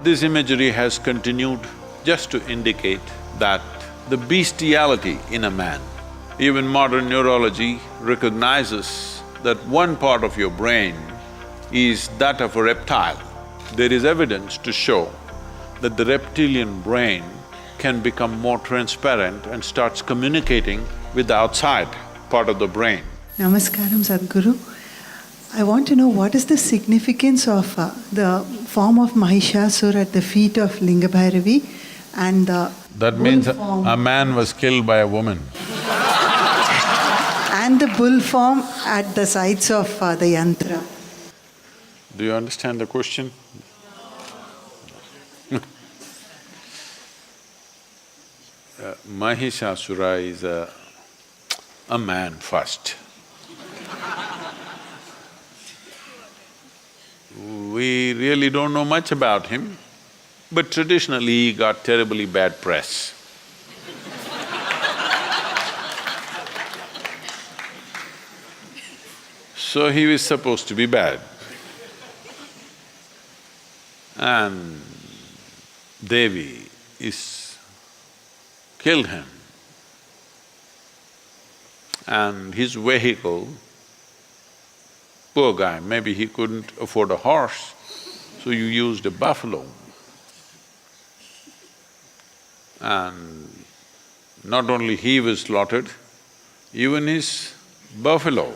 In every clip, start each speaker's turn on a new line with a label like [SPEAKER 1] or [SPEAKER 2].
[SPEAKER 1] This imagery has continued just to indicate that the bestiality in a man. Even modern neurology recognizes that one part of your brain is that of a reptile. There is evidence to show that the reptilian brain can become more transparent and starts communicating with the outside part of the brain.
[SPEAKER 2] Namaskaram, Sadhguru. I want to know what is the significance of the form of Mahishasura at the feet of Linga Bhairavi and the
[SPEAKER 1] That means a man was killed by a woman.
[SPEAKER 2] and the bull form at the sides of the yantra.
[SPEAKER 1] Do you understand the question? Mahishasura is a man first. We really don't know much about him, but traditionally he got terribly bad press. So he was supposed to be bad. And Devi killed him. And his vehicle, poor guy, maybe he couldn't afford a horse, so you used a buffalo. And not only he was slaughtered, even his buffalo.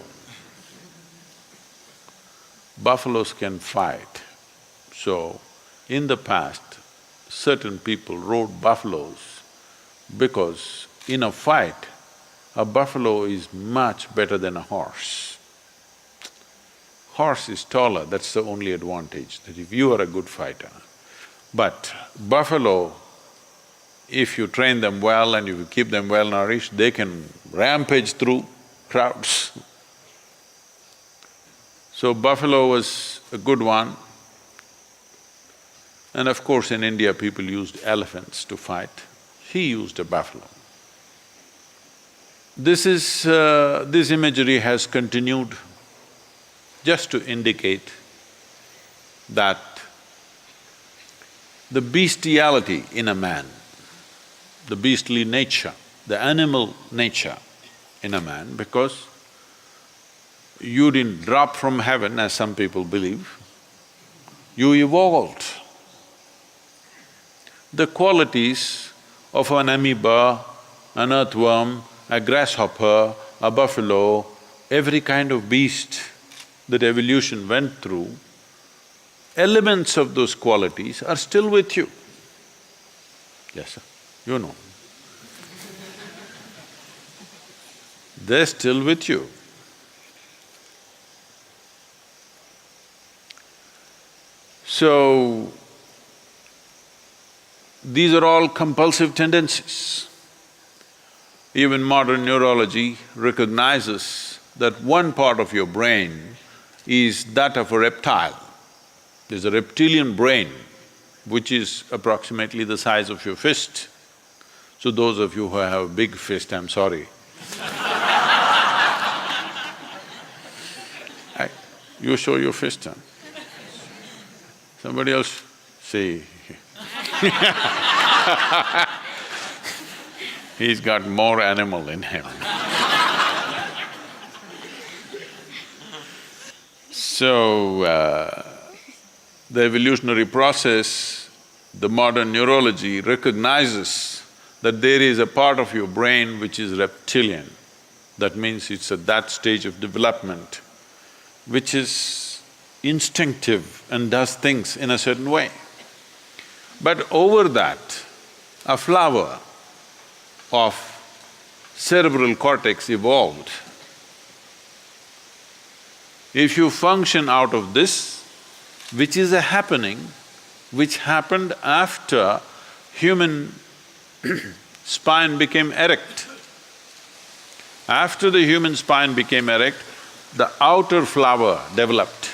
[SPEAKER 1] Buffaloes can fight. So, in the past, certain people rode buffaloes because in a fight, a buffalo is much better than a horse. Horse is taller, that's the only advantage, that if you are a good fighter. But buffalo, if you train them well and if you keep them well nourished, they can rampage through crowds. So buffalo was a good one. And of course in India people used elephants to fight. He used a buffalo. This imagery has continued just to indicate that the bestiality in a man, the beastly nature, the animal nature in a man, because you didn't drop from heaven as some people believe, you evolved. The qualities of an amoeba, an earthworm, a grasshopper, a buffalo, every kind of beast that evolution went through, elements of those qualities are still with you. Yes, sir, you know. They're still with you. So, these are all compulsive tendencies. Even modern neurology recognizes that one part of your brain is that of a reptile. There's a reptilian brain which is approximately the size of your fist. So those of you who have a big fist, I'm sorry. You show your fist, huh? Somebody else say he's got more animal in him. So, the evolutionary process, the modern neurology recognizes that there is a part of your brain which is reptilian. That means it's at that stage of development, which is instinctive and does things in a certain way. But over that, a flower of cerebral cortex evolved. If you function out of this, which is a happening, which happened after human spine became erect. After the human spine became erect, the outer flower developed,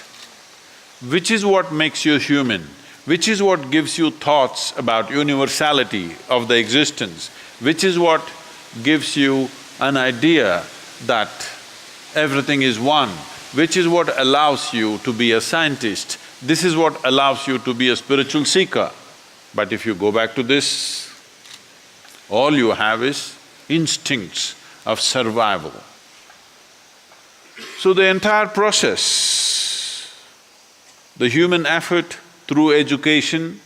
[SPEAKER 1] which is what makes you human, which is what gives you thoughts about universality of the existence, which is what gives you an idea that everything is one, which is what allows you to be a scientist, This is what allows you to be a spiritual seeker. But if you go back to this, all you have is instincts of survival. So the entire process, the human effort through education,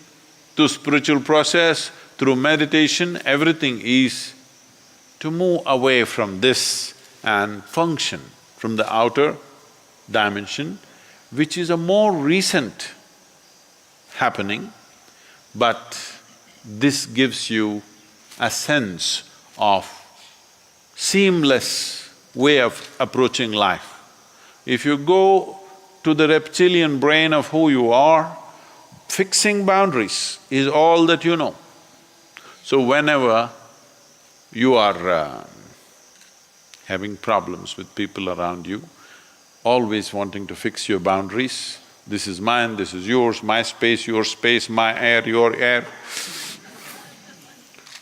[SPEAKER 1] through spiritual process, through meditation, everything is to move away from this and function from the outer dimension, which is a more recent happening, but this gives you a sense of seamless way of approaching life. If you go to the reptilian brain of who you are, fixing boundaries is all that you know. So whenever you are having problems with people around you, always wanting to fix your boundaries, this is mine, this is yours, my space, my air, your air.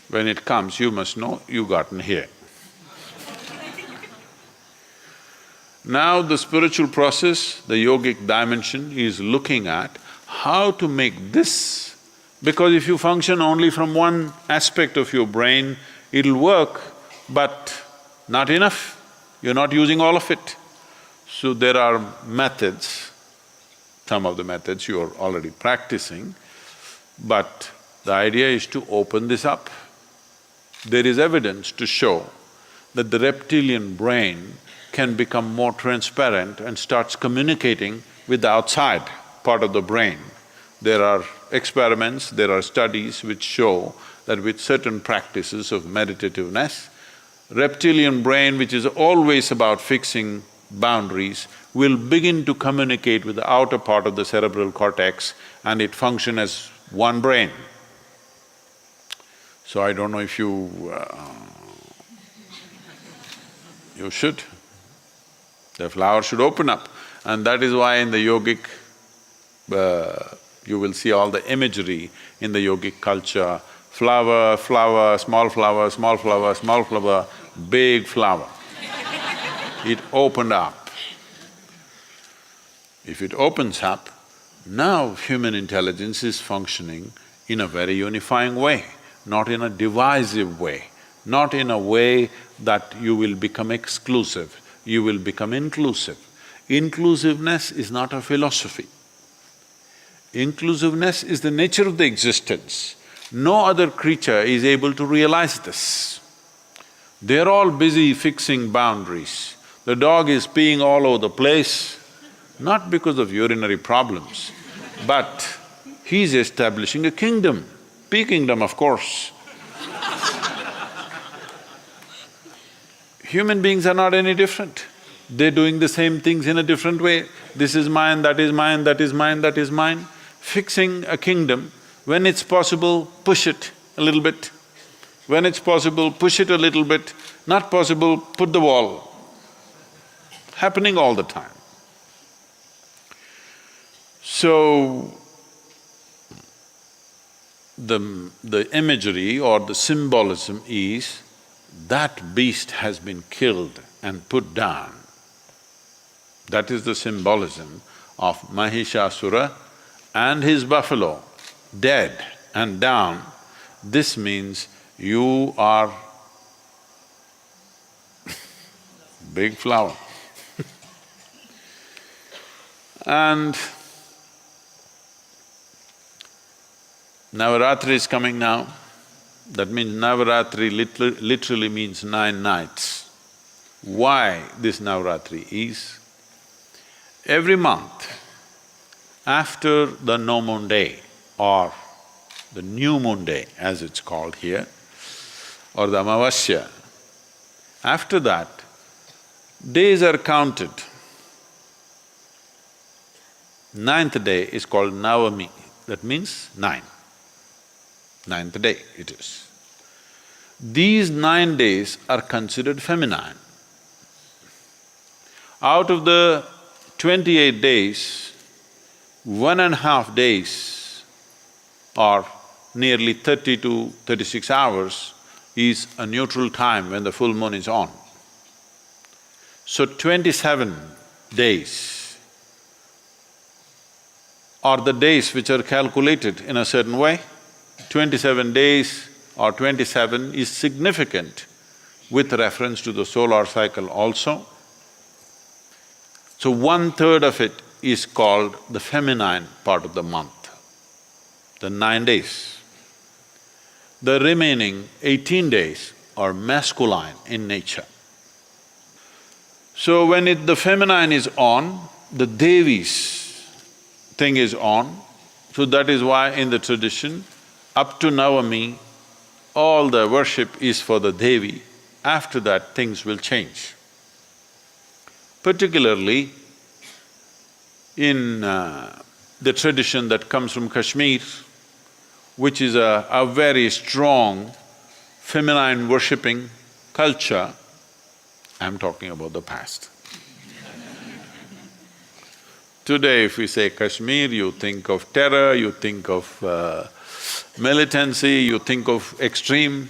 [SPEAKER 1] When it comes, you must know you gotten here. Now the spiritual process, the yogic dimension is looking at how to make this, because if you function only from one aspect of your brain, it'll work, but not enough, you're not using all of it. So there are methods, some of the methods you're already practicing, but the idea is to open this up. There is evidence to show that the reptilian brain can become more transparent and starts communicating with the outside part of the brain. There are experiments, there are studies which show that with certain practices of meditativeness, reptilian brain, which is always about fixing boundaries, will begin to communicate with the outer part of the cerebral cortex and it function as one brain. So I don't know if you should. The flower should open up, and that is why in the yogic, you will see all the imagery in the yogic culture, flower, flower, small flower, small flower, small flower, big flower. It opened up. If it opens up, now human intelligence is functioning in a very unifying way, not in a divisive way, not in a way that you will become exclusive, you will become inclusive. Inclusiveness is not a philosophy. Inclusiveness is the nature of the existence. No other creature is able to realize this. They're all busy fixing boundaries. The dog is peeing all over the place, not because of urinary problems, but he's establishing a kingdom, pea kingdom, of course. Human beings are not any different. They're doing the same things in a different way. This is mine, that is mine, that is mine, that is mine. Fixing a kingdom, when it's possible, push it a little bit. When it's possible, push it a little bit. Not possible, put the wall. Happening all the time. So, the imagery or the symbolism is that beast has been killed and put down. That is the symbolism of Mahishasura and his buffalo, dead and down. This means you are big flower. And Navaratri is coming now. That means Navaratri literally means 9 nights. Why this Navaratri is? Every month, after the no moon day or the new moon day as it's called here, or the Amavasya, after that, days are counted. 9th day is called Navami, that means 9. 9th day it is. These 9 days are considered feminine. Out of the 28 days, 1.5 days or nearly 30 to 36 hours is a neutral time when the full moon is on. So 27 days or the days which are calculated in a certain way. 27 days or 27 is significant with reference to the solar cycle also. So 1/3 of it is called the feminine part of the month, the 9 days. The remaining 18 days are masculine in nature. So when the feminine is on, the Devi's thing is on, so that is why in the tradition, up to Navami, all the worship is for the Devi. After that, things will change. Particularly in the tradition that comes from Kashmir, which is a very strong feminine worshipping culture, I'm talking about the past. Today if we say Kashmir, you think of terror, you think of militancy, you think of extreme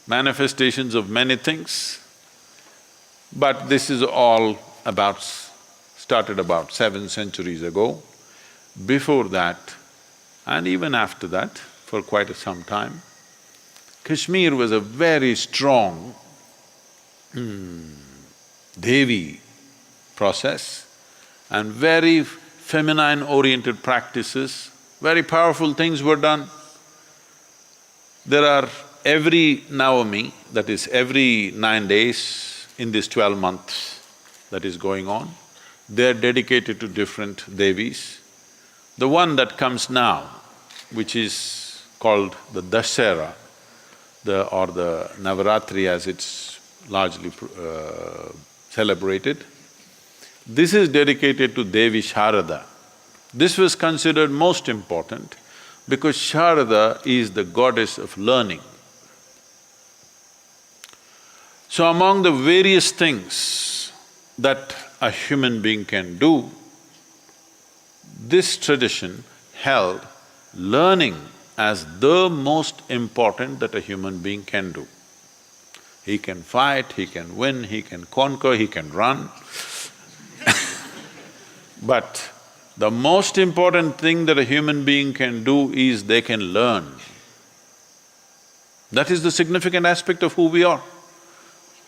[SPEAKER 1] manifestations of many things. But this is all started about 7 centuries ago. Before that, and even after that, for quite some time, Kashmir was a very strong Devi process and very feminine-oriented practices, very powerful things were done. There are every Navami, that is every 9 days in this 12 months that is going on, they're dedicated to different Devis. The one that comes now, which is called the Dasara, or the Navaratri as it's largely celebrated, this is dedicated to Devi Sharada. This was considered most important because Sharada is the goddess of learning. So among the various things that a human being can do, this tradition held learning as the most important that a human being can do. He can fight, he can win, he can conquer, he can run. But the most important thing that a human being can do is they can learn. That is the significant aspect of who we are.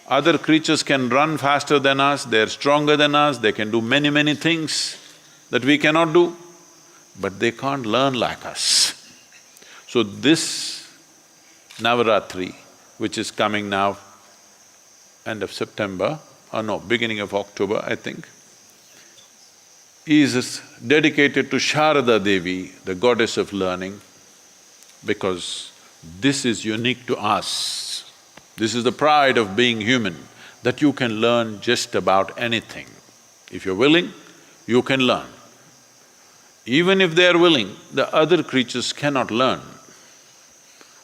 [SPEAKER 1] Other creatures can run faster than us, they're stronger than us, they can do many things that we cannot do, but they can't learn like us. So this Navaratri, which is coming now, end of September, or no, beginning of October, I think, is dedicated to Sharada Devi, the goddess of learning, because this is unique to us. This is the pride of being human, that you can learn just about anything. If you're willing, you can learn. Even if they are willing, the other creatures cannot learn.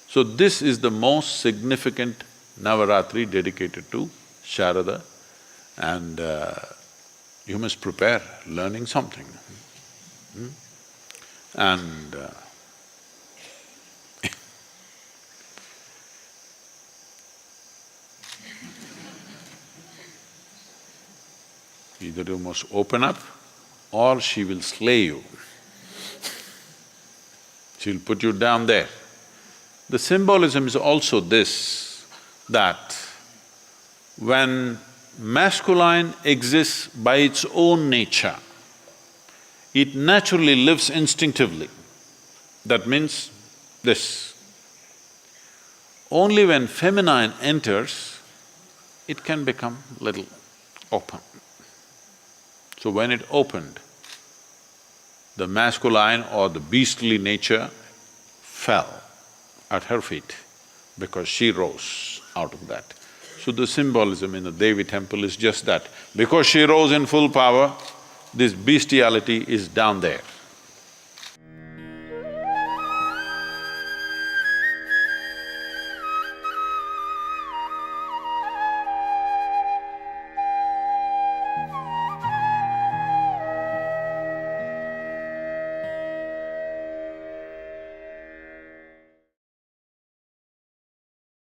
[SPEAKER 1] So this is the most significant Navaratri dedicated to Sharada, and you must prepare learning something. And either you must open up or she will slay you. She'll put you down there. The symbolism is also this, that when masculine exists by its own nature, it naturally lives instinctively. That means this. Only when feminine enters, it can become little open. So when it opened, the masculine or the beastly nature fell at her feet because she rose out of that. So the symbolism in the Devi temple is just that. Because she rose in full power, this bestiality is down there.